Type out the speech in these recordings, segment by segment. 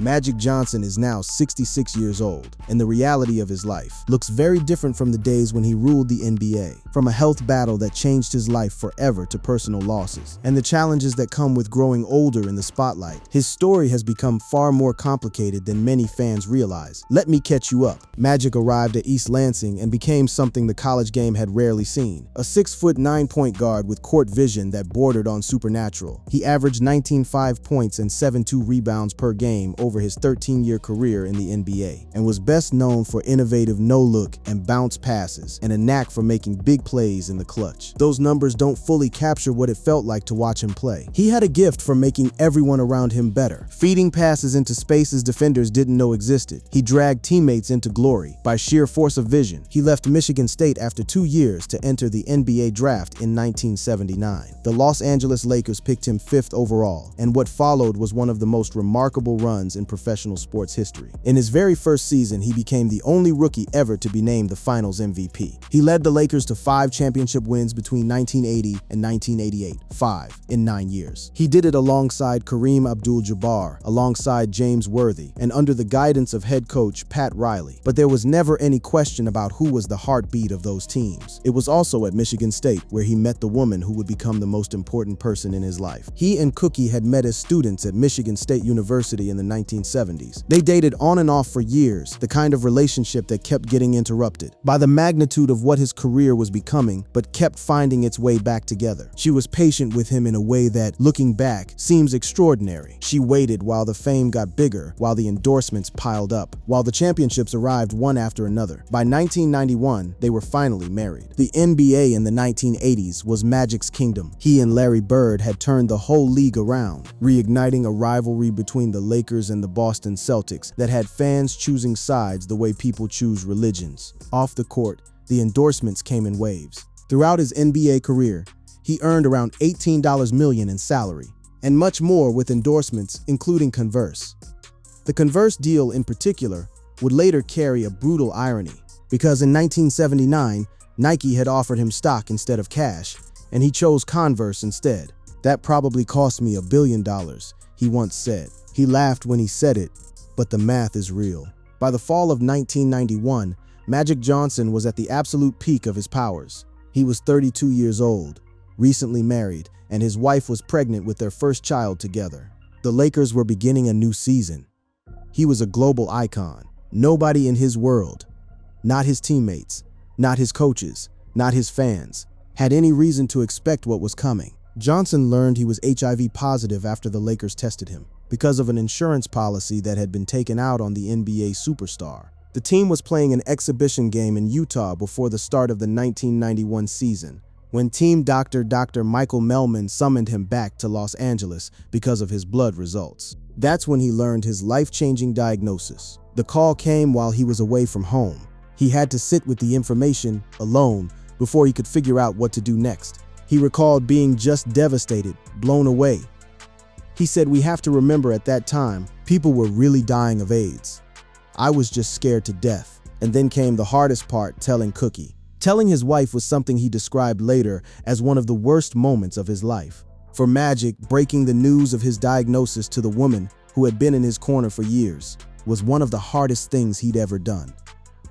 Magic Johnson is now 66 years old, and the reality of his life looks very different from the days when he ruled the NBA. From a health battle that changed his life forever to personal losses, and the challenges that come with growing older in the spotlight, his story has become far more complicated than many fans realize. Let me catch you up. Magic arrived at East Lansing and became something the college game had rarely seen. A 6'9" point guard with court vision that bordered on supernatural. He averaged 19.5 points and 7.2 rebounds per game over his 13-year career in the NBA, and was best known for innovative no-look and bounce passes and a knack for making big plays in the clutch. Those numbers don't fully capture what it felt like to watch him play. He had a gift for making everyone around him better, feeding passes into spaces defenders didn't know existed. He dragged teammates into glory by sheer force of vision. He left Michigan State after 2 years to enter the NBA draft in 1979. The Los Angeles Lakers picked him 5th overall, and what followed was one of the most remarkable runs in professional sports history. In his very first season, he became the only rookie ever to be named the Finals MVP. He led the Lakers to 5 championship wins between 1980 and 1988, 5 in 9 years. He did it alongside Kareem Abdul-Jabbar, alongside James Worthy, and under the guidance of head coach Pat Riley. But there was never any question about who was the heartbeat of those teams. It was also at Michigan State where he met the woman who would become the most important person in his life. He and Cookie had met as students at Michigan State University in the 1970s. They dated on and off for years, the kind of relationship that kept getting interrupted by the magnitude of what his career was becoming, but kept finding its way back together. She was patient with him in a way that, looking back, seems extraordinary. She waited while the fame got bigger, while the endorsements piled up, while the championships arrived one after another. By 1991, they were finally married. The NBA in the 1980s was Magic's kingdom. He and Larry Bird had turned the whole league around, reigniting a rivalry between the Lakers and the Boston Celtics that had fans choosing sides the way people choose religions. Off the court, the endorsements came in waves. Throughout his NBA career, he earned around $18 million in salary, and much more with endorsements, including Converse. The Converse deal in particular would later carry a brutal irony, because in 1979, Nike had offered him stock instead of cash, and he chose Converse instead. "That probably cost me $1 billion, he once said. He laughed when he said it, but the math is real." By the fall of 1991, Magic Johnson was at the absolute peak of his powers. He was 32 years old, recently married, and his wife was pregnant with their first child together. The Lakers were beginning a new season. He was a global icon. Nobody in his world, not his teammates, not his coaches, not his fans, had any reason to expect what was coming. Johnson learned he was HIV positive after the Lakers tested him, because of an insurance policy that had been taken out on the NBA superstar. The team was playing an exhibition game in Utah before the start of the 1991 season, when team doctor Dr. Michael Melman summoned him back to Los Angeles because of his blood results. That's when he learned his life-changing diagnosis. The call came while he was away from home. He had to sit with the information alone before he could figure out what to do next. He recalled being just devastated, blown away. He said, "We have to remember at that time, people were really dying of AIDS. I was just scared to death." And then came the hardest part, telling Cookie. Telling his wife was something he described later as one of the worst moments of his life. For Magic, breaking the news of his diagnosis to the woman who had been in his corner for years was one of the hardest things he'd ever done.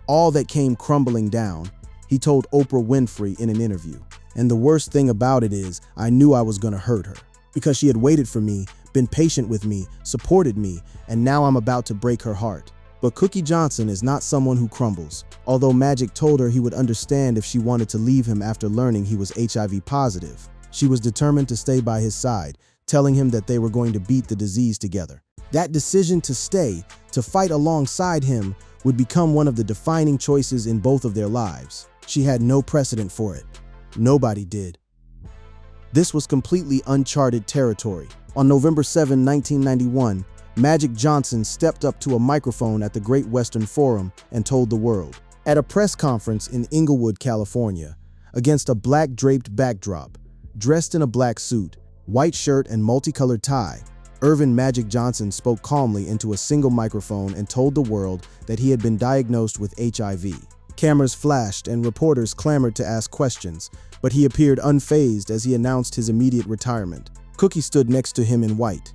All that came crumbling down, he told Oprah Winfrey in an interview. "And the worst thing about it is, I knew I was gonna hurt her, because she had waited for me, been patient with me, supported me, and now I'm about to break her heart." But Cookie Johnson is not someone who crumbles. Although Magic told her he would understand if she wanted to leave him after learning he was HIV positive, she was determined to stay by his side, telling him that they were going to beat the disease together. That decision to stay, to fight alongside him, would become one of the defining choices in both of their lives. She had no precedent for it. Nobody did. This was completely uncharted territory. On November 7, 1991, Magic Johnson stepped up to a microphone at the Great Western Forum and told the world. At a press conference in Inglewood, California, against a black draped backdrop, dressed in a black suit, white shirt and multicolored tie, Earvin Magic Johnson spoke calmly into a single microphone and told the world that he had been diagnosed with HIV. Cameras flashed and reporters clamored to ask questions, but he appeared unfazed as he announced his immediate retirement. Cookie stood next to him in white.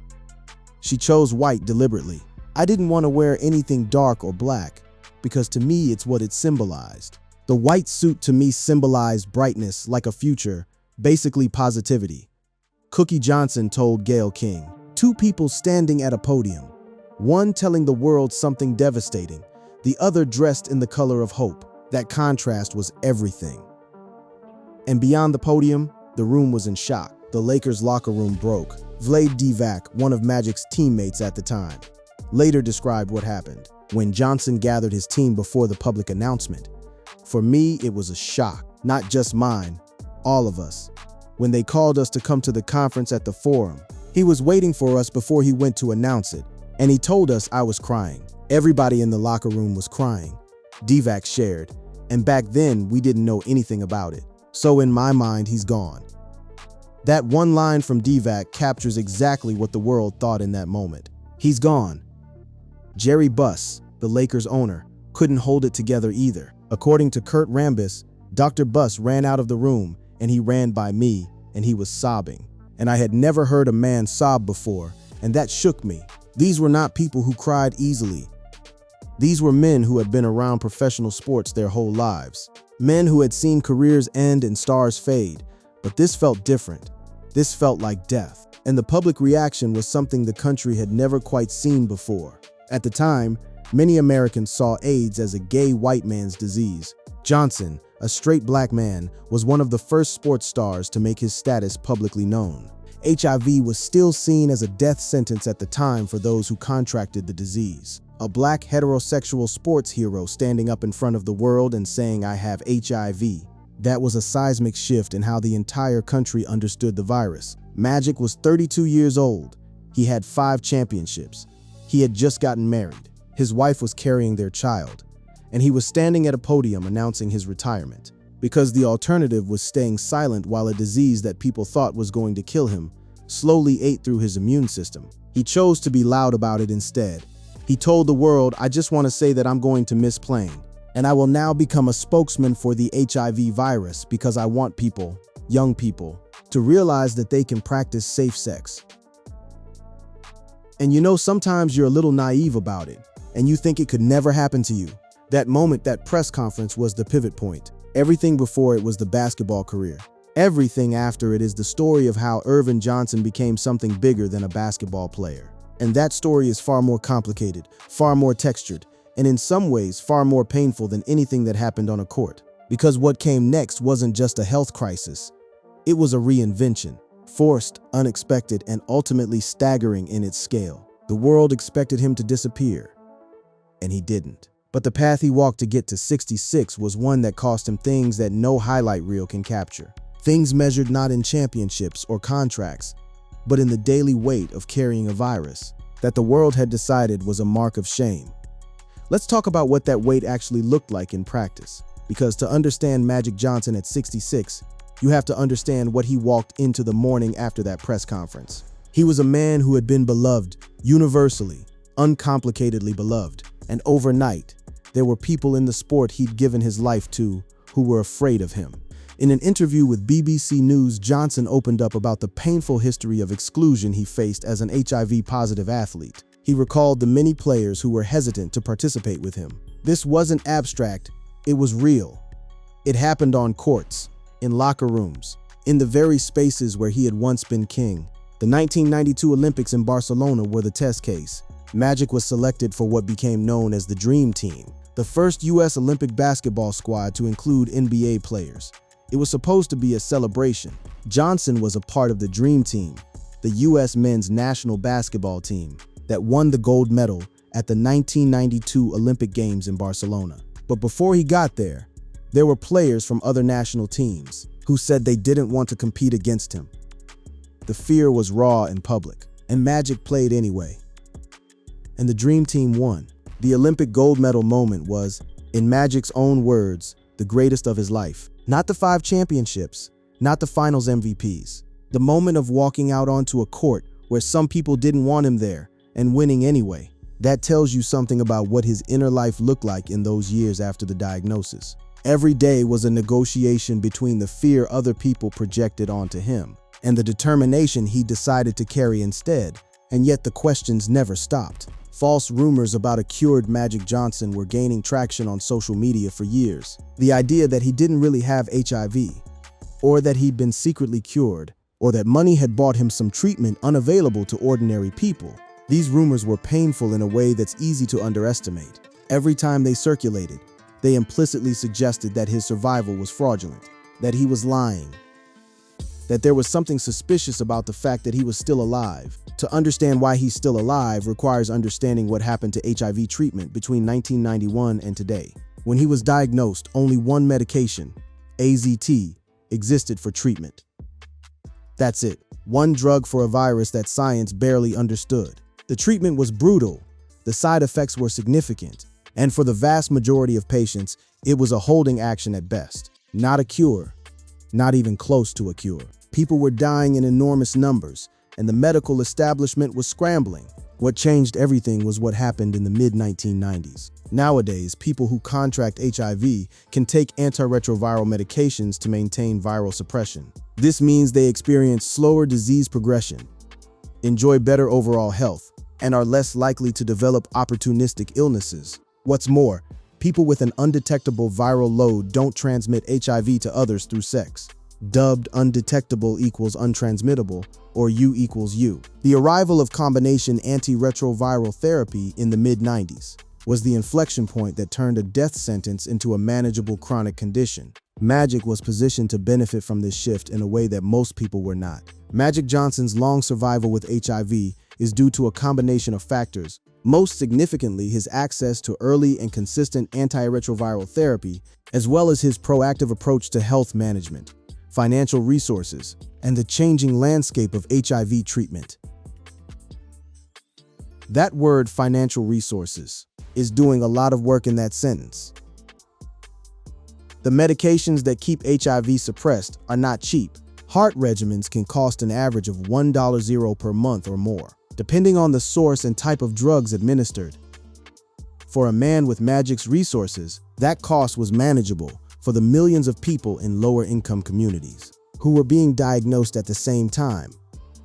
She chose white deliberately, I didn't want to wear anything dark or black, because to me it's what it symbolized. The white suit to me symbolized brightness, like a future, basically positivity. Cookie Johnson told Gayle King, "Two people standing at a podium, one telling the world something devastating, the other dressed in the color of hope. That contrast was everything." And beyond the podium, the room was in shock. The Lakers' locker room broke. Vlade Divac, one of Magic's teammates at the time, later described what happened when Johnson gathered his team before the public announcement. "For me, it was a shock, not just mine, all of us. When they called us to come to the conference at the Forum, he was waiting for us before he went to announce it, and he told us I was crying. Everybody in the locker room was crying," Divac shared, "and back then we didn't know anything about it. So in my mind, he's gone." That one line from Divac captures exactly what the world thought in that moment. He's gone. Jerry Buss, the Lakers owner, couldn't hold it together either. According to Kurt Rambis, Dr. Buss ran out of the room and he ran by me and he was sobbing. And I had never heard a man sob before, and that shook me. These were not people who cried easily. These were men who had been around professional sports their whole lives. Men who had seen careers end and stars fade. But this felt different. This felt like death. And the public reaction was something the country had never quite seen before. At the time, many Americans saw AIDS as a gay white man's disease. Johnson, a straight black man, was one of the first sports stars to make his status publicly known. HIV was still seen as a death sentence at the time for those who contracted the disease. A black heterosexual sports hero standing up in front of the world and saying, "I have HIV." That was a seismic shift in how the entire country understood the virus. Magic was 32 years old. He had 5 championships. He had just gotten married. His wife was carrying their child. And he was standing at a podium announcing his retirement. Because the alternative was staying silent while a disease that people thought was going to kill him slowly ate through his immune system. He chose to be loud about it instead. He told the world, "I just want to say that I'm going to miss playing. And I will now become a spokesman for the HIV virus because I want people, young people, to realize that they can practice safe sex." And you know, sometimes you're a little naive about it, and you think it could never happen to you. That moment, that press conference, was the pivot point. Everything before it was the basketball career. Everything after it is the story of how Earvin Johnson became something bigger than a basketball player. And that story is far more complicated, far more textured, and in some ways far more painful than anything that happened on a court. Because what came next wasn't just a health crisis. It was a reinvention, forced, unexpected, and ultimately staggering in its scale. The world expected him to disappear, and he didn't. But the path he walked to get to 66 was one that cost him things that no highlight reel can capture. Things measured not in championships or contracts, but in the daily weight of carrying a virus that the world had decided was a mark of shame. Let's talk about what that weight actually looked like in practice. Because to understand Magic Johnson at 66, you have to understand what he walked into the morning after that press conference. He was a man who had been beloved, universally, uncomplicatedly beloved. And overnight, there were people in the sport he'd given his life to who were afraid of him. In an interview with BBC News, Johnson opened up about the painful history of exclusion he faced as an HIV-positive athlete. He recalled the many players who were hesitant to participate with him. This wasn't abstract, it was real. It happened on courts, in locker rooms, in the very spaces where he had once been king. The 1992 Olympics in Barcelona were the test case. Magic was selected for what became known as the Dream Team, the first U.S. Olympic basketball squad to include NBA players. It was supposed to be a celebration. Johnson was a part of the Dream Team, the U.S. men's national basketball team that won the gold medal at the 1992 Olympic Games in Barcelona. But before he got there were players from other national teams who said they didn't want to compete against him. The fear was raw and public, and Magic played anyway. And the Dream Team won. The Olympic gold medal moment was, in Magic's own words, the greatest of his life. Not the 5 championships, not the finals MVPs. The moment of walking out onto a court where some people didn't want him there and winning anyway. That tells you something about what his inner life looked like in those years after the diagnosis. Every day was a negotiation between the fear other people projected onto him and the determination he decided to carry instead. And yet the questions never stopped. False rumors about a cured Magic Johnson were gaining traction on social media for years. The idea that he didn't really have HIV, or that he'd been secretly cured, or that money had bought him some treatment unavailable to ordinary people. These rumors were painful in a way that's easy to underestimate. Every time they circulated, they implicitly suggested that his survival was fraudulent, that he was lying, that there was something suspicious about the fact that he was still alive. To understand why he's still alive requires understanding what happened to HIV treatment between 1991 and today. When he was diagnosed, only one medication, AZT, existed for treatment. That's it, one drug for a virus that science barely understood. The treatment was brutal, the side effects were significant, and for the vast majority of patients, it was a holding action at best. Not a cure, not even close to a cure. People were dying in enormous numbers, and the medical establishment was scrambling. What changed everything was what happened in the mid-1990s. Nowadays, people who contract HIV can take antiretroviral medications to maintain viral suppression. This means they experience slower disease progression, enjoy better overall health, and are less likely to develop opportunistic illnesses. What's more, people with an undetectable viral load don't transmit HIV to others through sex. Dubbed undetectable equals untransmittable, or U equals U. The arrival of combination antiretroviral therapy in the mid-90s was the inflection point that turned a death sentence into a manageable chronic condition. Magic was positioned to benefit from this shift in a way that most people were not. Magic Johnson's long survival with HIV is due to a combination of factors. Most significantly, his access to early and consistent antiretroviral therapy, as well as his proactive approach to health management, financial resources, and the changing landscape of HIV treatment. That word, financial resources, is doing a lot of work in that sentence. The medications that keep HIV suppressed are not cheap. Heart regimens can cost an average of $1.00 per month or more, depending on the source and type of drugs administered. For a man with Magic's resources, that cost was manageable for the millions of people in lower income communities who were being diagnosed at the same time.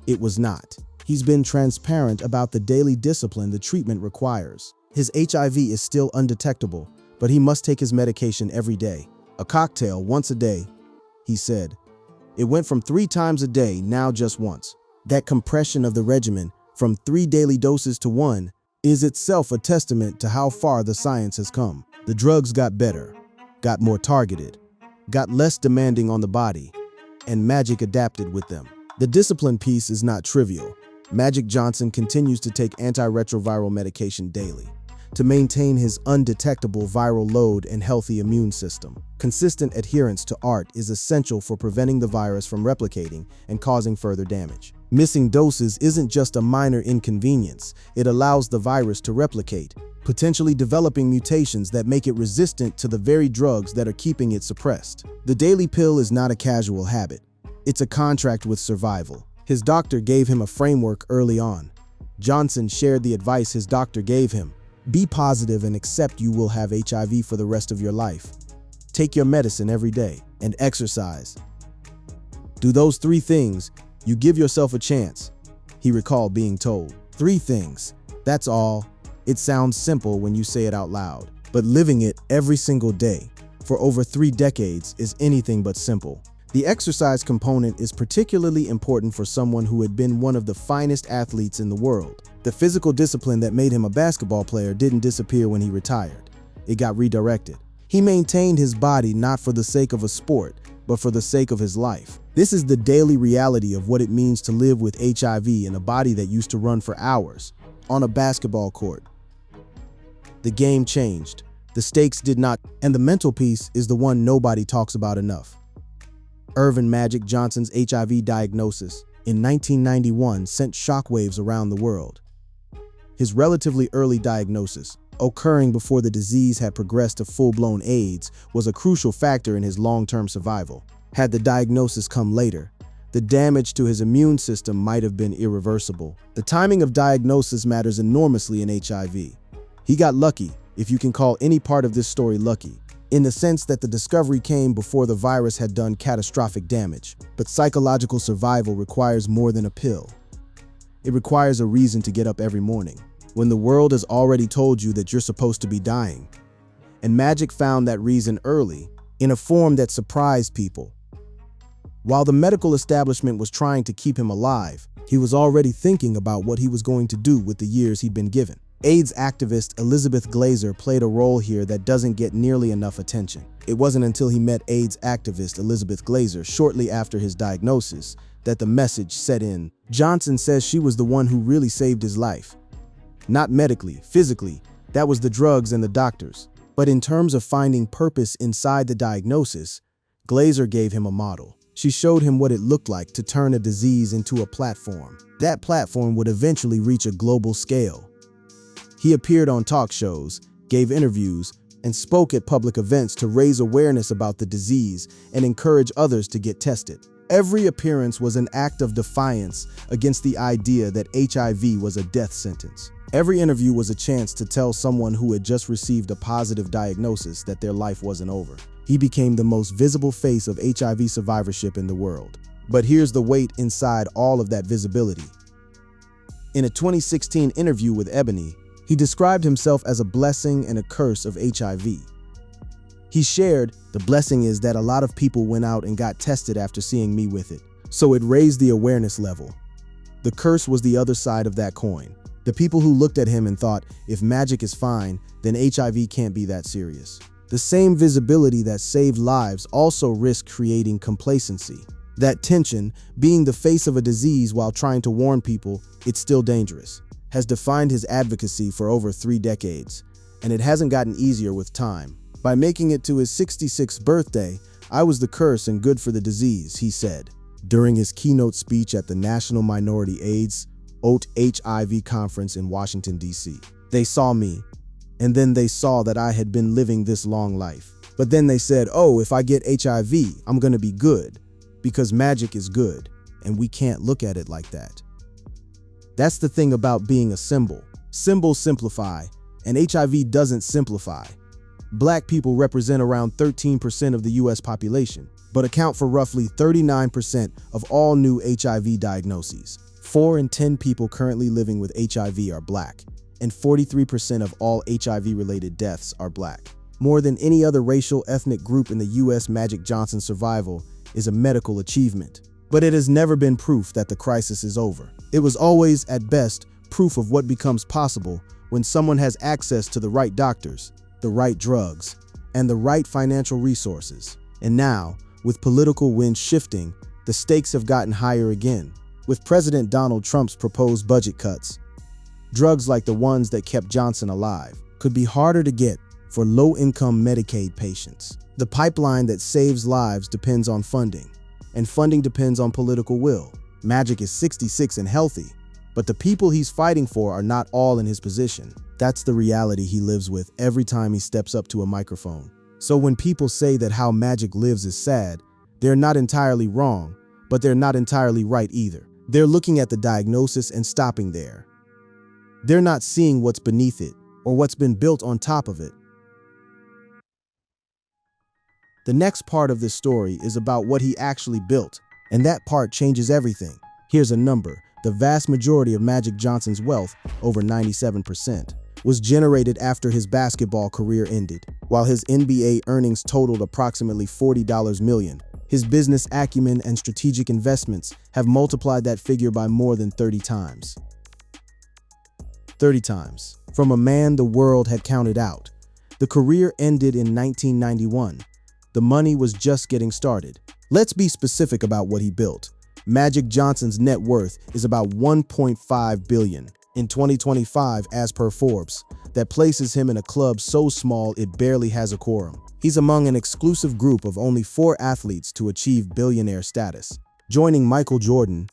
It was not. He's been transparent about the daily discipline the treatment requires. His HIV is still undetectable, but he must take his medication every day. A cocktail once a day, he said. It went from 3 times a day, now just once. That compression of the regimen from 3 daily doses to 1 is itself a testament to how far the science has come. The drugs got better, got more targeted, got less demanding on the body, and Magic adapted with them. The discipline piece is not trivial. Magic Johnson continues to take antiretroviral medication daily to maintain his undetectable viral load and healthy immune system. Consistent adherence to ART is essential for preventing the virus from replicating and causing further damage. Missing doses isn't just a minor inconvenience, it allows the virus to replicate, potentially developing mutations that make it resistant to the very drugs that are keeping it suppressed. The daily pill is not a casual habit. It's a contract with survival. His doctor gave him a framework early on. Johnson shared the advice his doctor gave him. Be positive and accept you will have HIV for the rest of your life. Take your medicine every day and exercise. Do those 3 things, you give yourself a chance, he recalled being told. 3 things, that's all. It sounds simple when you say it out loud, but living it every single day for over 3 decades is anything but simple. The exercise component is particularly important for someone who had been one of the finest athletes in the world. The physical discipline that made him a basketball player didn't disappear when he retired. It got redirected. He maintained his body not for the sake of a sport, but for the sake of his life. This is the daily reality of what it means to live with HIV in a body that used to run for hours on a basketball court. The game changed. The stakes did not, and the mental piece is the one nobody talks about enough. Irvin Magic Johnson's HIV diagnosis in 1991 sent shockwaves around the world. His relatively early diagnosis, occurring before the disease had progressed to full-blown AIDS, was a crucial factor in his long-term survival. Had the diagnosis come later, the damage to his immune system might have been irreversible. The timing of diagnosis matters enormously in HIV. He got lucky, if you can call any part of this story lucky, in the sense that the discovery came before the virus had done catastrophic damage. But psychological survival requires more than a pill. It requires a reason to get up every morning. when the world has already told you that you're supposed to be dying. And Magic found that reason early, in a form that surprised people. While the medical establishment was trying to keep him alive, he was already thinking about what he was going to do with the years he'd been given. AIDS activist Elizabeth Glaser played a role here that doesn't get nearly enough attention. It wasn't until he met AIDS activist Elizabeth Glaser shortly after his diagnosis that the message set in. Johnson says she was the one who really saved his life. Not medically, physically, that was the drugs and the doctors. But in terms of finding purpose inside the diagnosis, Glaser gave him a model. She showed him what it looked like to turn a disease into a platform. That platform would eventually reach a global scale. He appeared on talk shows, gave interviews, and spoke at public events to raise awareness about the disease and encourage others to get tested. Every appearance was an act of defiance against the idea that HIV was a death sentence. Every interview was a chance to tell someone who had just received a positive diagnosis that their life wasn't over. He became the most visible face of HIV survivorship in the world. But here's the weight inside all of that visibility. In a 2016 interview with Ebony, he described himself as a blessing and a curse of HIV. He shared, "The blessing is that a lot of people went out and got tested after seeing me with it, so it raised the awareness level. The curse was the other side of that coin. The people who looked at him and thought, if Magic is fine, then HIV can't be that serious." The same visibility that saved lives also risked creating complacency. That tension, being the face of a disease while trying to warn people it's still dangerous, has defined his advocacy for over 3 decades, and it hasn't gotten easier with time. By making it to his 66th birthday, I was the curse and good for the disease, he said, during his keynote speech at the National Minority AIDS HIV conference in Washington, D.C. They saw me, and then they saw that I had been living this long life. But then they said, oh, if I get HIV, I'm gonna be good, because Magic is good, and we can't look at it like that. That's the thing about being a symbol. Symbols simplify, and HIV doesn't simplify. Black people represent around 13% of the US population, but account for roughly 39% of all new HIV diagnoses. 4 in 10 people currently living with HIV are Black, and 43% of all HIV-related deaths are Black. More than any other racial ethnic group in the US, Magic Johnson's survival is a medical achievement. But it has never been proof that the crisis is over. It was always, at best, proof of what becomes possible when someone has access to the right doctors, the right drugs, and the right financial resources. And now, with political winds shifting, the stakes have gotten higher again. With President Donald Trump's proposed budget cuts, drugs like the ones that kept Johnson alive could be harder to get for low-income Medicaid patients. The pipeline that saves lives depends on funding, and funding depends on political will. Magic is 66 and healthy, but the people he's fighting for are not all in his position. That's the reality he lives with every time he steps up to a microphone. So when people say that how Magic lives is sad, they're not entirely wrong, but they're not entirely right either. They're looking at the diagnosis and stopping there. They're not seeing what's beneath it or what's been built on top of it. The next part of this story is about what he actually built, and that part changes everything. Here's a number. The vast majority of Magic Johnson's wealth, over 97%, was generated after his basketball career ended. While his NBA earnings totaled approximately $40 million, his business acumen and strategic investments have multiplied that figure by more than 30 times. 30 times. From a man the world had counted out. The career ended in 1991. The money was just getting started. Let's be specific about what he built. Magic Johnson's net worth is about $1.5 billion in 2025 as per Forbes. That places him in a club so small it barely has a quorum. He's among an exclusive group of only 4 athletes to achieve billionaire status, joining Michael Jordan,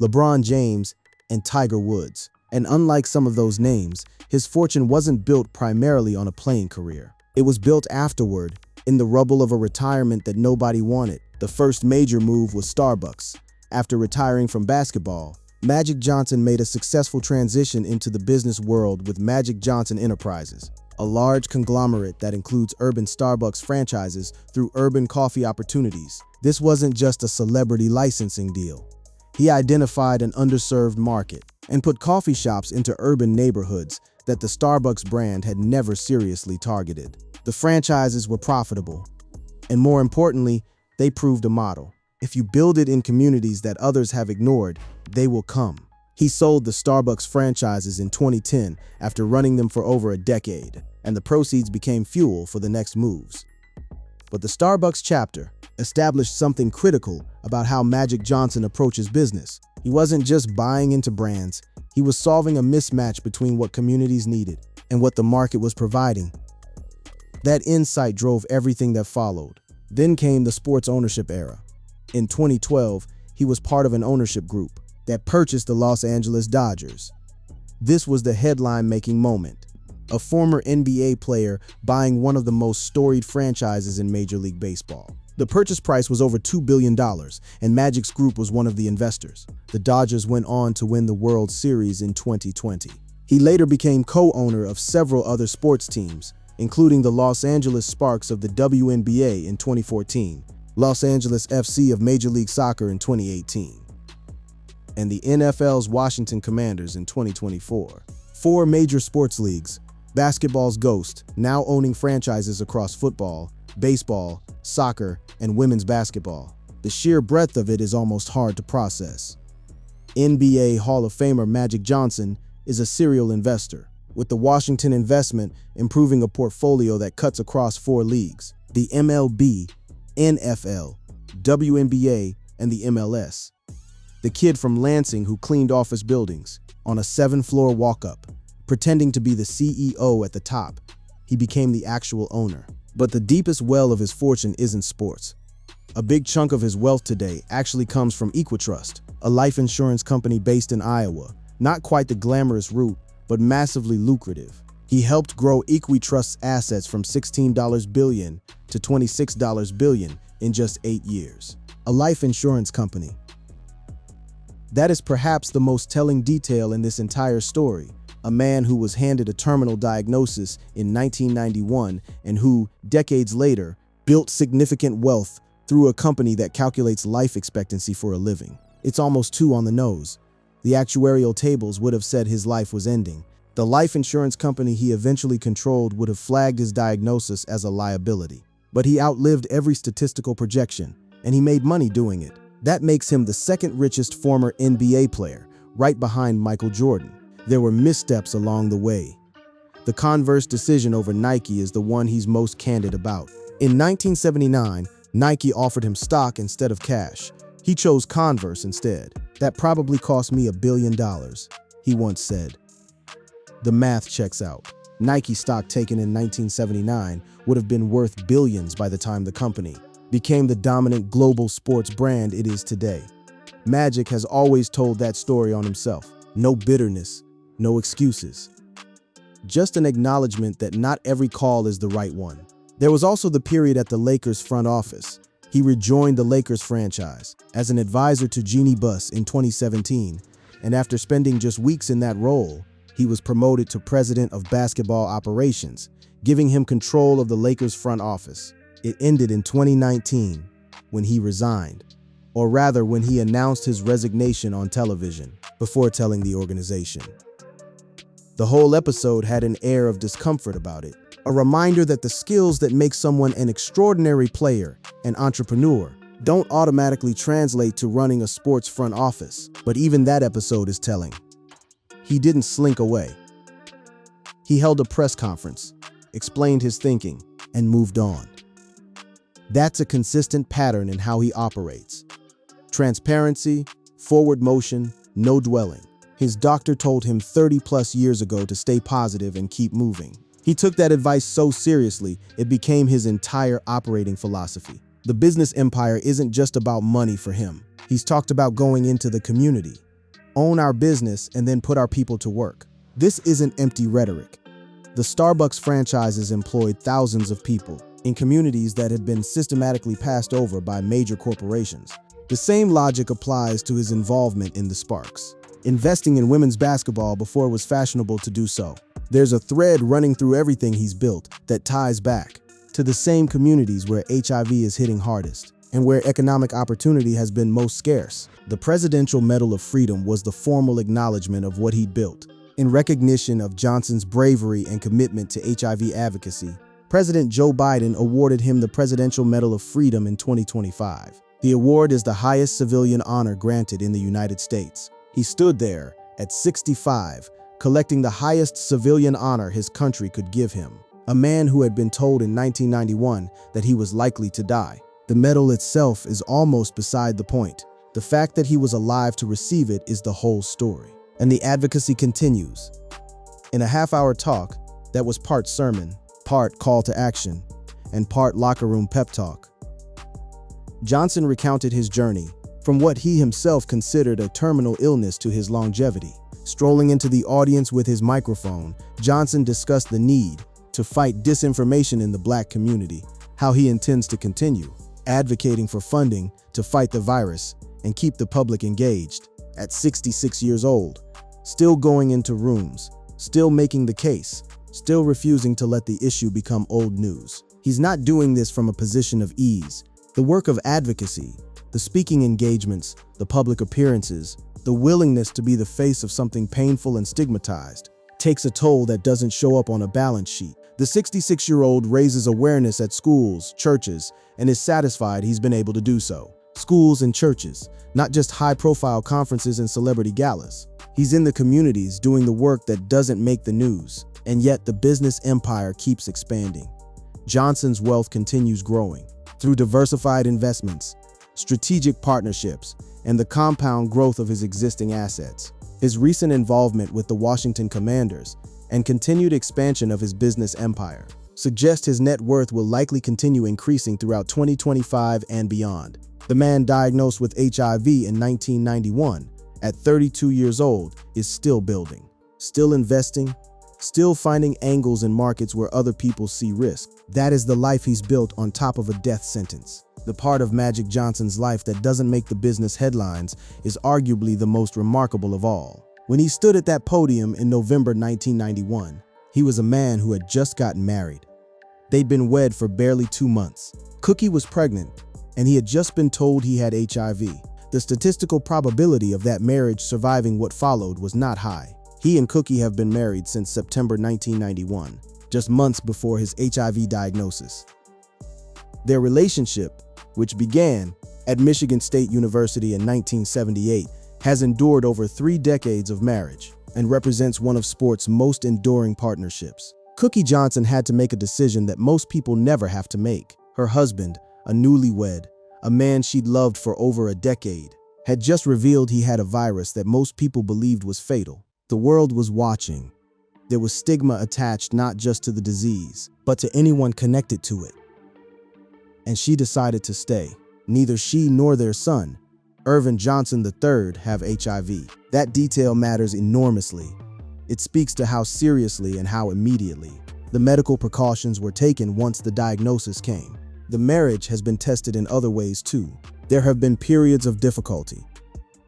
LeBron James, and Tiger Woods. And unlike some of those names, his fortune wasn't built primarily on a playing career. It was built afterward, in the rubble of a retirement that nobody wanted. The first major move was Starbucks. After retiring from basketball, Magic Johnson made a successful transition into the business world with Magic Johnson Enterprises, a large conglomerate that includes urban Starbucks franchises through urban coffee opportunities. This wasn't just a celebrity licensing deal. He identified an underserved market, and put coffee shops into urban neighborhoods that the Starbucks brand had never seriously targeted. The franchises were profitable, and more importantly, they proved a model. If you build it in communities that others have ignored, they will come. He sold the Starbucks franchises in 2010 after running them for over a decade, and the proceeds became fuel for the next moves. But the Starbucks chapter established something critical about how Magic Johnson approaches business. He wasn't just buying into brands, he was solving a mismatch between what communities needed and what the market was providing. That insight drove everything that followed. Then came the sports ownership era. In 2012, he was part of an ownership group that purchased the Los Angeles Dodgers. This was the headline-making moment. A former NBA player buying one of the most storied franchises in Major League Baseball. The purchase price was over $2 billion, and Magic's group was one of the investors. The Dodgers went on to win the World Series in 2020. He later became co-owner of several other sports teams, including the Los Angeles Sparks of the WNBA in 2014, Los Angeles FC of Major League Soccer in 2018, and the NFL's Washington Commanders in 2024. 4 major sports leagues, basketball's ghost, now owning franchises across football, baseball, soccer, and women's basketball. The sheer breadth of it is almost hard to process. NBA Hall of Famer Magic Johnson is a serial investor, with the Washington investment improving a portfolio that cuts across 4 leagues: the MLB, NFL, WNBA, and the MLS. The kid from Lansing who cleaned office buildings on a 7-floor walk-up, pretending to be the CEO at the top, he became the actual owner. But the deepest well of his fortune isn't sports. A big chunk of his wealth today actually comes from Equitrust, a life insurance company based in Iowa. Not quite the glamorous route, but massively lucrative. He helped grow Equitrust's assets from $16 billion to $26 billion in just 8 years. A life insurance company. That is perhaps the most telling detail in this entire story. A man who was handed a terminal diagnosis in 1991 and who, decades later, built significant wealth through a company that calculates life expectancy for a living. It's almost too on the nose. The actuarial tables would have said his life was ending. The life insurance company he eventually controlled would have flagged his diagnosis as a liability. But he outlived every statistical projection, and he made money doing it. That makes him the second richest former NBA player, right behind Michael Jordan. There were missteps along the way. The Converse decision over Nike is the one he's most candid about. In 1979, Nike offered him stock instead of cash. He chose Converse instead. "That probably cost me $1 billion, he once said. The math checks out. Nike stock taken in 1979 would have been worth billions by the time the company became the dominant global sports brand it is today. Magic has always told that story on himself. No bitterness, no excuses. Just an acknowledgement that not every call is the right one. There was also the period at the Lakers front office. He rejoined the Lakers franchise as an advisor to Jeannie Buss in 2017, and after spending just weeks in that role, he was promoted to president of basketball operations, giving him control of the Lakers front office. It ended in 2019 when he resigned, or rather when he announced his resignation on television before telling the organization. The whole episode had an air of discomfort about it, a reminder that the skills that make someone an extraordinary player and entrepreneur don't automatically translate to running a sports front office. But even that episode is telling. He didn't slink away. He held a press conference, explained his thinking, and moved on. That's a consistent pattern in how he operates. Transparency, forward motion, no dwelling. His doctor told him 30+ years ago to stay positive and keep moving. He took that advice so seriously, it became his entire operating philosophy. The business empire isn't just about money for him. He's talked about going into the community, own our business, and then put our people to work. This isn't empty rhetoric. The Starbucks franchises employed thousands of people in communities that had been systematically passed over by major corporations. The same logic applies to his involvement in the Sparks, investing in women's basketball before it was fashionable to do so. There's a thread running through everything he's built that ties back to the same communities where HIV is hitting hardest. and where economic opportunity has been most scarce. The Presidential Medal of Freedom was the formal acknowledgement of what he'd built. In recognition of Johnson's bravery and commitment to HIV advocacy, President Joe Biden awarded him the Presidential Medal of Freedom in 2025. The award is the highest civilian honor granted in the United States. He stood there at 65, collecting the highest civilian honor his country could give him. A man who had been told in 1991 that he was likely to die. The medal itself is almost beside the point. The fact that he was alive to receive it is the whole story. And the advocacy continues. In a half-hour talk that was part sermon, part call to action, and part locker room pep talk, Johnson recounted his journey from what he himself considered a terminal illness to his longevity. Strolling into the audience with his microphone, Johnson discussed the need to fight disinformation in the Black community, how he intends to continue advocating for funding to fight the virus and keep the public engaged. At 66 years old, still going into rooms, still making the case, still refusing to let the issue become old news. He's not doing this from a position of ease. The work of advocacy, the speaking engagements, the public appearances, the willingness to be the face of something painful and stigmatized, takes a toll that doesn't show up on a balance sheet. The 66-year-old raises awareness at schools, churches, and is satisfied he's been able to do so. Schools and churches, not just high-profile conferences and celebrity galas. He's in the communities doing the work that doesn't make the news, and yet the business empire keeps expanding. Johnson's wealth continues growing through diversified investments, strategic partnerships, and the compound growth of his existing assets. His recent involvement with the Washington Commanders and continued expansion of his business empire suggest his net worth will likely continue increasing throughout 2025 and beyond. The man diagnosed with HIV in 1991, at 32 years old, is still building, still investing, still finding angles in markets where other people see risk. That is the life he's built on top of a death sentence. The part of Magic Johnson's life that doesn't make the business headlines is arguably the most remarkable of all. When he stood at that podium in November 1991, he was a man who had just gotten married. They'd been wed for barely 2 months. Cookie was pregnant, and he had just been told he had HIV. The statistical probability of that marriage surviving what followed was not high. He and Cookie have been married since September 1991, just months before his HIV diagnosis. Their relationship, which began at Michigan State University in 1978, has endured over 3 decades of marriage and represents one of sport's most enduring partnerships. Cookie Johnson had to make a decision that most people never have to make. Her husband, a newlywed, a man she'd loved for over a decade, had just revealed he had a virus that most people believed was fatal. The world was watching. There was stigma attached not just to the disease, but to anyone connected to it. And she decided to stay. Neither she nor their son, Irvin Johnson III, have HIV. That detail matters enormously. It speaks to how seriously and how immediately the medical precautions were taken once the diagnosis came. The marriage has been tested in other ways too. There have been periods of difficulty,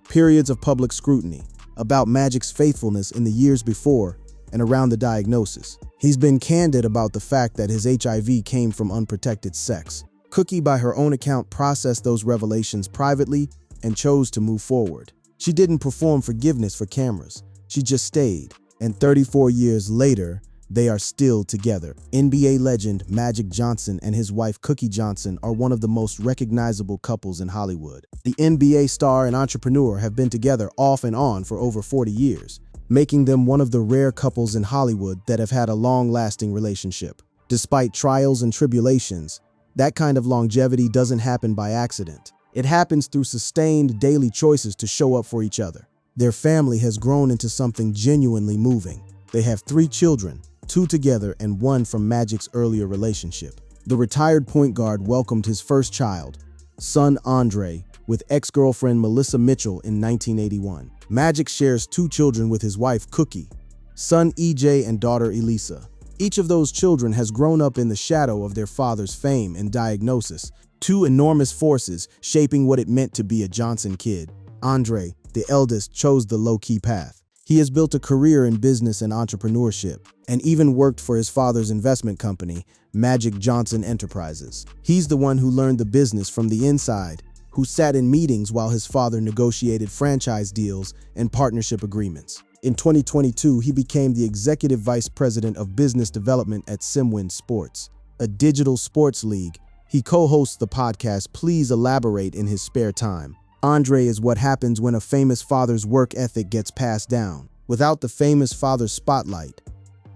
periods of public scrutiny about Magic's faithfulness in the years before and around the diagnosis. He's been candid about the fact that his HIV came from unprotected sex. Cookie, by her own account, processed those revelations privately and chose to move forward. She didn't perform forgiveness for cameras. She just stayed. And 34 years later, they are still together. NBA legend Magic Johnson and his wife Cookie Johnson are one of the most recognizable couples in Hollywood. The NBA star and entrepreneur have been together off and on for over 40 years, making them one of the rare couples in Hollywood that have had a long-lasting relationship. Despite trials and tribulations, that kind of longevity doesn't happen by accident. It happens through sustained daily choices to show up for each other. Their family has grown into something genuinely moving. They have 3 children, 2 together and 1 from Magic's earlier relationship. The retired point guard welcomed his first child, son Andre, with ex-girlfriend Melissa Mitchell in 1981. Magic shares 2 children with his wife Cookie, son EJ and daughter Elisa. Each of those children has grown up in the shadow of their father's fame and diagnosis, 2 enormous forces shaping what it meant to be a Johnson kid. Andre, the eldest, chose the low-key path. He has built a career in business and entrepreneurship, and even worked for his father's investment company, Magic Johnson Enterprises. He's the one who learned the business from the inside, who sat in meetings while his father negotiated franchise deals and partnership agreements. In 2022, he became the executive vice president of business development at Simwin Sports, a digital sports league. He co-hosts the podcast Please Elaborate in his spare time. Andre is what happens when a famous father's work ethic gets passed down. Without the famous father's spotlight,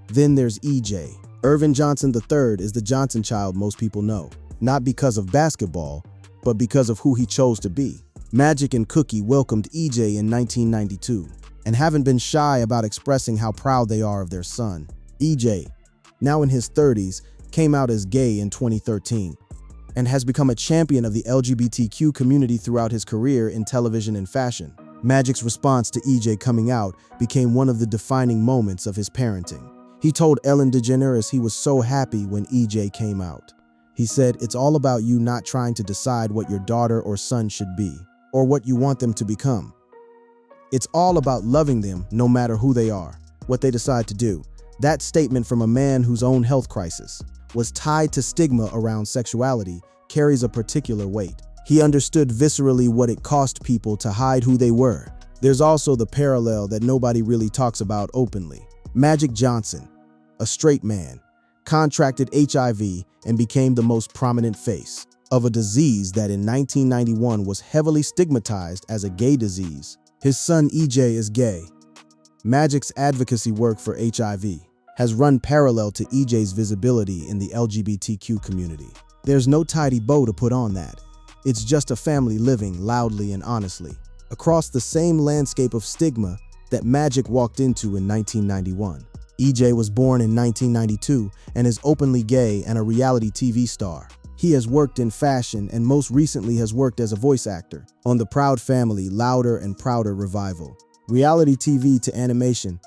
then there's EJ. Irvin Johnson III is the Johnson child most people know, not because of basketball, but because of who he chose to be. Magic and Cookie welcomed EJ in 1992 and haven't been shy about expressing how proud they are of their son. EJ, now in his 30s, came out as gay in 2013 and has become a champion of the LGBTQ community throughout his career in television and fashion. Magic's response to EJ coming out became one of the defining moments of his parenting. He told Ellen DeGeneres he was so happy when EJ came out. He said, "It's all about you not trying to decide what your daughter or son should be, or what you want them to become. It's all about loving them no matter who they are, what they decide to do." That statement from a man whose own health crisis was tied to stigma around sexuality carries a particular weight. He understood viscerally what it cost people to hide who they were. There's also the parallel that nobody really talks about openly. Magic Johnson, a straight man, contracted HIV and became the most prominent face of a disease that in 1991 was heavily stigmatized as a gay disease. His son EJ is gay. Magic's advocacy work for HIV has run parallel to EJ's visibility in the LGBTQ community. There's no tidy bow to put on that. It's just a family living loudly and honestly across the same landscape of stigma that Magic walked into in 1991. EJ was born in 1992 and is openly gay and a reality TV star. He has worked in fashion and most recently has worked as a voice actor on the Proud Family Louder and Prouder revival. Reality TV to animation,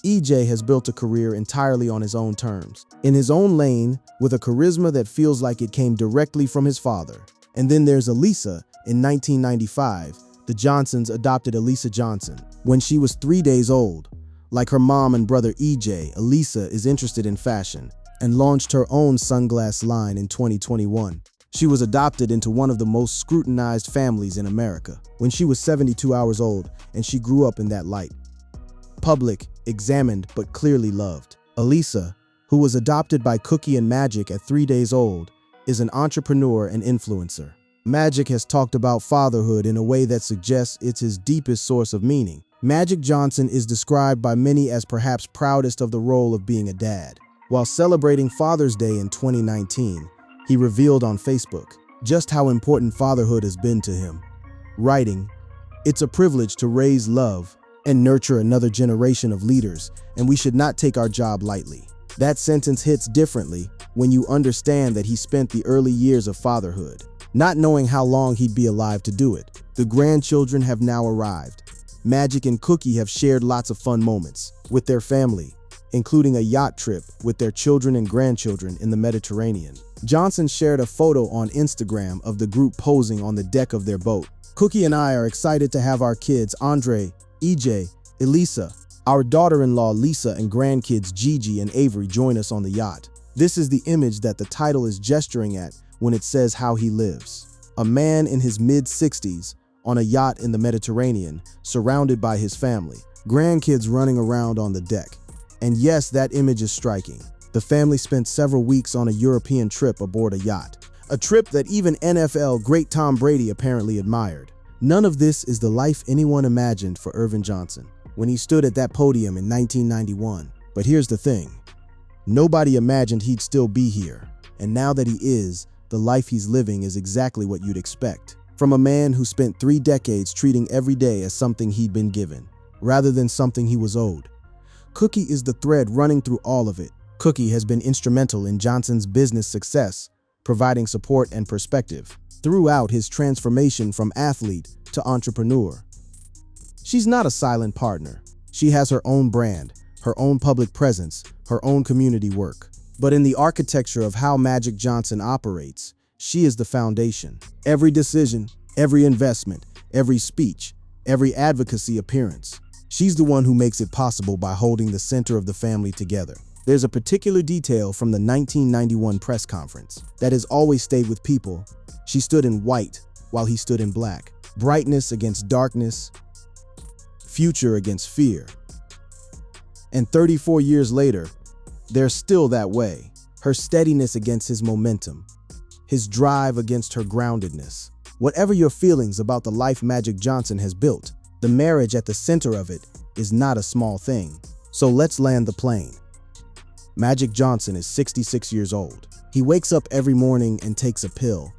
EJ has built a career entirely on his own terms, in his own lane, with a charisma that feels like it came directly from his father. And then there's Elisa. In 1995, the Johnsons adopted Elisa Johnson when she was 3 days old. Like her mom and brother EJ, Elisa is interested in fashion and launched her own sunglass line in 2021. She was adopted into one of the most scrutinized families in America when she was 72 hours old, and she grew up in that light. Public, examined, but clearly loved. Elisa, who was adopted by Cookie and Magic at 3 days old, is an entrepreneur and influencer. Magic has talked about fatherhood in a way that suggests it's his deepest source of meaning. Magic Johnson is described by many as perhaps proudest of the role of being a dad. While celebrating Father's Day in 2019, he revealed on Facebook just how important fatherhood has been to him, writing, "It's a privilege to raise, love, and nurture another generation of leaders, and we should not take our job lightly." That sentence hits differently when you understand that he spent the early years of fatherhood not knowing how long he'd be alive to do it. The grandchildren have now arrived. Magic and Cookie have shared lots of fun moments with their family, including a yacht trip with their children and grandchildren in the Mediterranean. Johnson shared a photo on Instagram of the group posing on the deck of their boat. "Cookie and I are excited to have our kids Andre, EJ, Elisa, our daughter-in-law Lisa, and grandkids Gigi and Avery join us on the yacht." This is the image that the title is gesturing at when it says how he lives. A man in his mid-60s on a yacht in the Mediterranean, surrounded by his family, grandkids running around on the deck. And yes, that image is striking. The family spent several weeks on a European trip aboard a yacht, a trip that even NFL great Tom Brady apparently admired. None of this is the life anyone imagined for Irvin Johnson when he stood at that podium in 1991. But here's the thing. Nobody imagined he'd still be here. And now that he is, the life he's living is exactly what you'd expect. From a man who spent 3 decades treating every day as something he'd been given, rather than something he was owed. Cookie is the thread running through all of it. Cookie has been instrumental in Johnson's business success, providing support and perspective throughout his transformation from athlete to entrepreneur. She's not a silent partner. She has her own brand, her own public presence, her own community work. But in the architecture of how Magic Johnson operates, she is the foundation. Every decision, every investment, every speech, every advocacy appearance, She's the one who makes it possible by holding the center of the family together. There's a particular detail from the 1991 press conference that has always stayed with people. She stood in white while he stood in black. Brightness against darkness, future against fear. And 34 years later, they're still that way. Her steadiness against his momentum, his drive against her groundedness. Whatever your feelings about the life Magic Johnson has built, the marriage at the center of it is not a small thing. So let's land the plane. Magic Johnson is 66 years old. He wakes up every morning and takes a pill.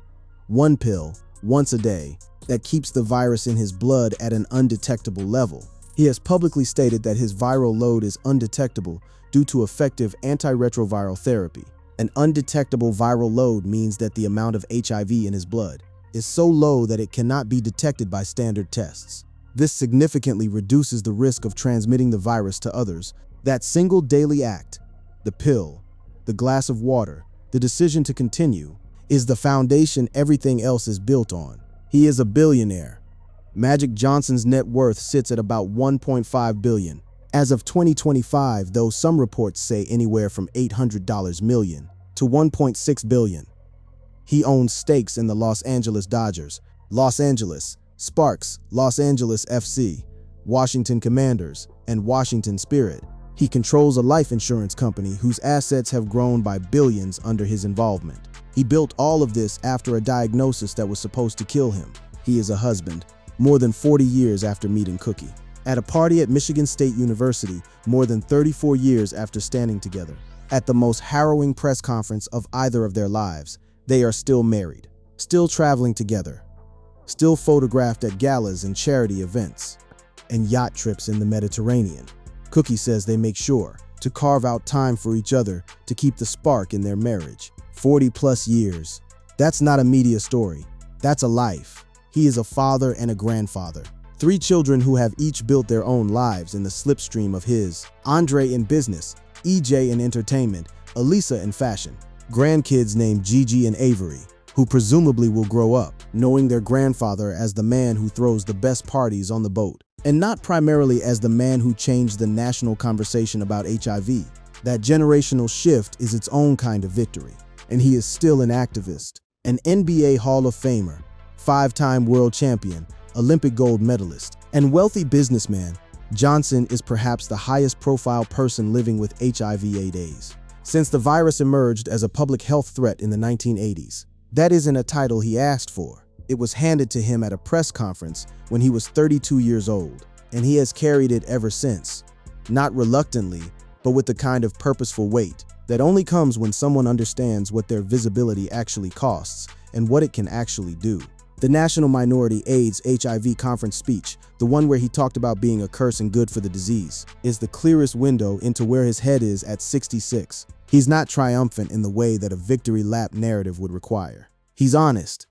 One pill, once a day, that keeps the virus in his blood at an undetectable level. He has publicly stated that his viral load is undetectable due to effective antiretroviral therapy. An undetectable viral load means that the amount of HIV in his blood is so low that it cannot be detected by standard tests. This significantly reduces the risk of transmitting the virus to others. That single daily act, the pill, the glass of water, the decision to continue, is the foundation everything else is built on. He is a billionaire. Magic Johnson's net worth sits at about $1.5 billion. As of 2025, though some reports say anywhere from $800 million to $1.6 billion. He owns stakes in the Los Angeles Dodgers, Los Angeles Sparks, Los Angeles FC, Washington Commanders, and Washington Spirit. He controls a life insurance company whose assets have grown by billions under his involvement. He built all of this after a diagnosis that was supposed to kill him. He is a husband, more than 40 years after meeting Cookie. At a party at Michigan State University, more than 34 years after standing together. At the most harrowing press conference of either of their lives, they are still married, still traveling together, still photographed at galas and charity events, and yacht trips in the Mediterranean. Cookie says they make sure to carve out time for each other to keep the spark in their marriage. 40+ years. That's not a media story. That's a life. He is a father and a grandfather. 3 children who have each built their own lives in the slipstream of his. Andre in business, EJ in entertainment, Elisa in fashion. Grandkids named Gigi and Avery, who presumably will grow up, knowing their grandfather as the man who throws the best parties on the boat, and not primarily as the man who changed the national conversation about HIV. That generational shift is its own kind of victory, and he is still an activist, an NBA Hall of Famer, 5-time world champion, Olympic gold medalist, and wealthy businessman. Johnson is perhaps the highest profile person living with HIV/AIDS. Since the virus emerged as a public health threat in the 1980s, that isn't a title he asked for. It was handed to him at a press conference when he was 32 years old, and he has carried it ever since. Not reluctantly, but with the kind of purposeful weight that only comes when someone understands what their visibility actually costs and what it can actually do. The National Minority AIDS HIV conference speech, the one where he talked about being a curse and good for the disease, is the clearest window into where his head is at 66. He's not triumphant in the way that a victory lap narrative would require. He's honest.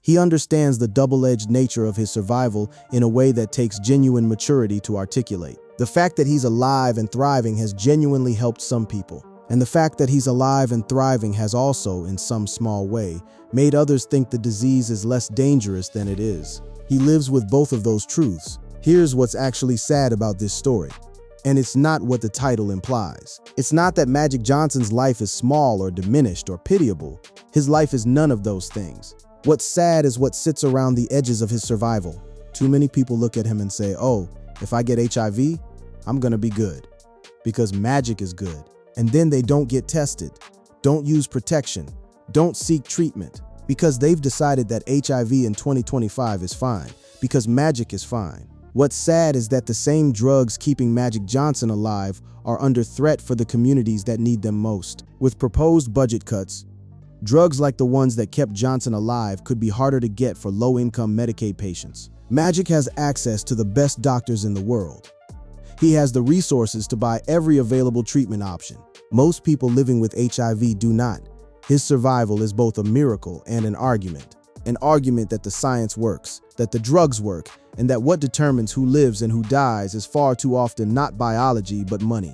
He understands the double-edged nature of his survival in a way that takes genuine maturity to articulate. The fact that he's alive and thriving has genuinely helped some people. And the fact that he's alive and thriving has also, in some small way, made others think the disease is less dangerous than it is. He lives with both of those truths. Here's what's actually sad about this story. And it's not what the title implies. It's not that Magic Johnson's life is small or diminished or pitiable. His life is none of those things. What's sad is what sits around the edges of his survival. Too many people look at him and say, oh, if I get HIV, I'm gonna be good. Because Magic is good. And then they don't get tested, don't use protection, don't seek treatment, because they've decided that HIV in 2025 is fine, because Magic is fine. What's sad is that the same drugs keeping Magic Johnson alive are under threat for the communities that need them most. With proposed budget cuts, drugs like the ones that kept Johnson alive could be harder to get for low-income Medicaid patients. Magic has access to the best doctors in the world. He has the resources to buy every available treatment option. Most people living with HIV do not. His survival is both a miracle and an argument. An argument that the science works, that the drugs work, and that what determines who lives and who dies is far too often not biology but money.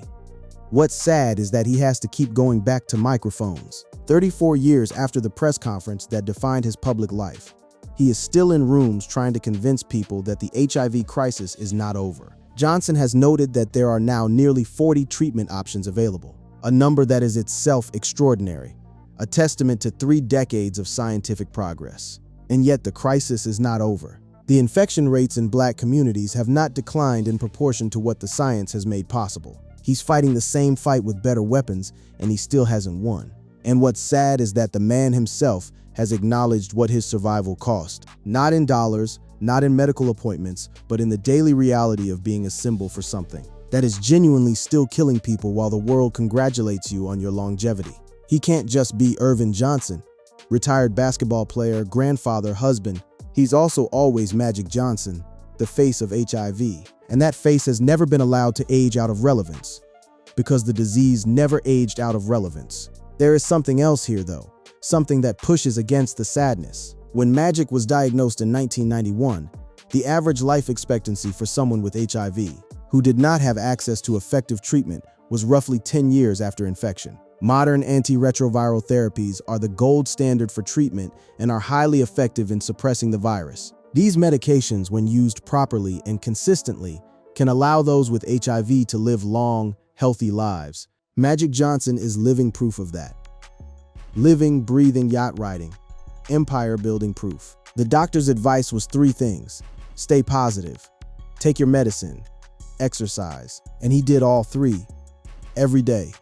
What's sad is that he has to keep going back to microphones. 34 years after the press conference that defined his public life, he is still in rooms trying to convince people that the HIV crisis is not over. Johnson has noted that there are now nearly 40 treatment options available, a number that is itself extraordinary, a testament to 3 decades of scientific progress. And yet the crisis is not over. The infection rates in Black communities have not declined in proportion to what the science has made possible. He's fighting the same fight with better weapons, and he still hasn't won. And what's sad is that the man himself has acknowledged what his survival cost. Not in dollars, not in medical appointments, but in the daily reality of being a symbol for something that is genuinely still killing people while the world congratulates you on your longevity. He can't just be Irvin Johnson, retired basketball player, grandfather, husband. He's also always Magic Johnson, the face of HIV. And that face has never been allowed to age out of relevance, because the disease never aged out of relevance. There is something else here though, something that pushes against the sadness. When Magic was diagnosed in 1991, the average life expectancy for someone with HIV who did not have access to effective treatment was roughly 10 years after infection. Modern antiretroviral therapies are the gold standard for treatment and are highly effective in suppressing the virus. These medications, when used properly and consistently, can allow those with HIV to live long, healthy lives. Magic Johnson is living proof of that. Living, breathing yacht riding, empire-building proof. The doctor's advice was 3 things: stay positive, take your medicine, exercise. And he did all 3, every day,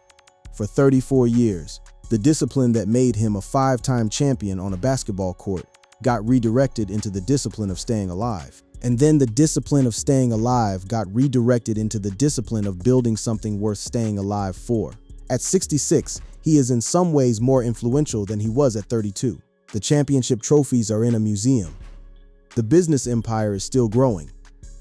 for 34 years. The discipline that made him a 5-time champion on a basketball court got redirected into the discipline of staying alive. And then the discipline of staying alive got redirected into the discipline of building something worth staying alive for. At 66, he is in some ways more influential than he was at 32. The championship trophies are in a museum. The business empire is still growing.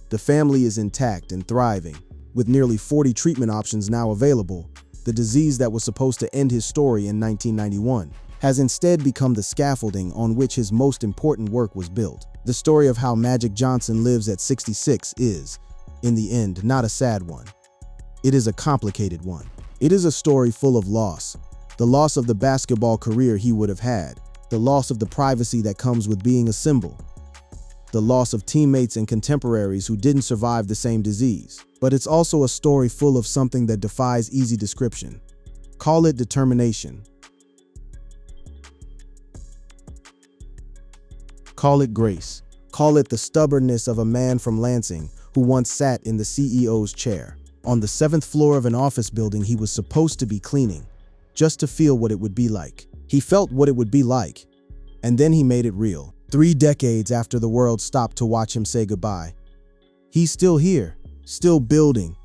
The family is intact and thriving. With nearly 40 treatment options now available, the disease that was supposed to end his story in 1991 has instead become the scaffolding on which his most important work was built. The story of how Magic Johnson lives at 66 is, in the end, not a sad one. It is a complicated one. It is a story full of loss. The loss of the basketball career he would have had, the loss of the privacy that comes with being a symbol, the loss of teammates and contemporaries who didn't survive the same disease. But it's also a story full of something that defies easy description. Call it determination. Call it grace. Call it the stubbornness of a man from Lansing who once sat in the CEO's chair on the 7th floor of an office building he was supposed to be cleaning, just to feel what it would be like. He felt what it would be like, and then he made it real. 3 decades after the world stopped to watch him say goodbye, he's still here, still building,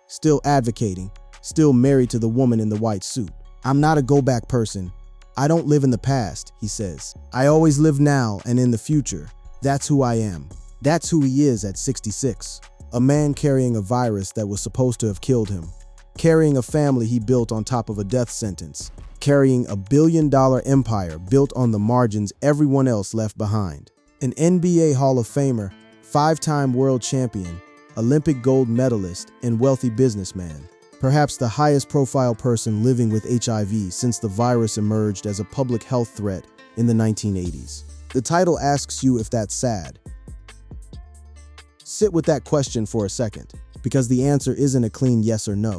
still advocating, still married to the woman in the white suit. "I'm not a go-back person. I don't live in the past," he says. "I always live now and in the future. That's who I am." That's who he is at 66. A man carrying a virus that was supposed to have killed him, carrying a family he built on top of a death sentence, carrying a billion-dollar empire built on the margins everyone else left behind. An NBA Hall of Famer, 5-time world champion, Olympic gold medalist, and wealthy businessman. Perhaps the highest profile person living with HIV since the virus emerged as a public health threat in the 1980s. The title asks you if that's sad. Sit with that question for a second, because the answer isn't a clean yes or no.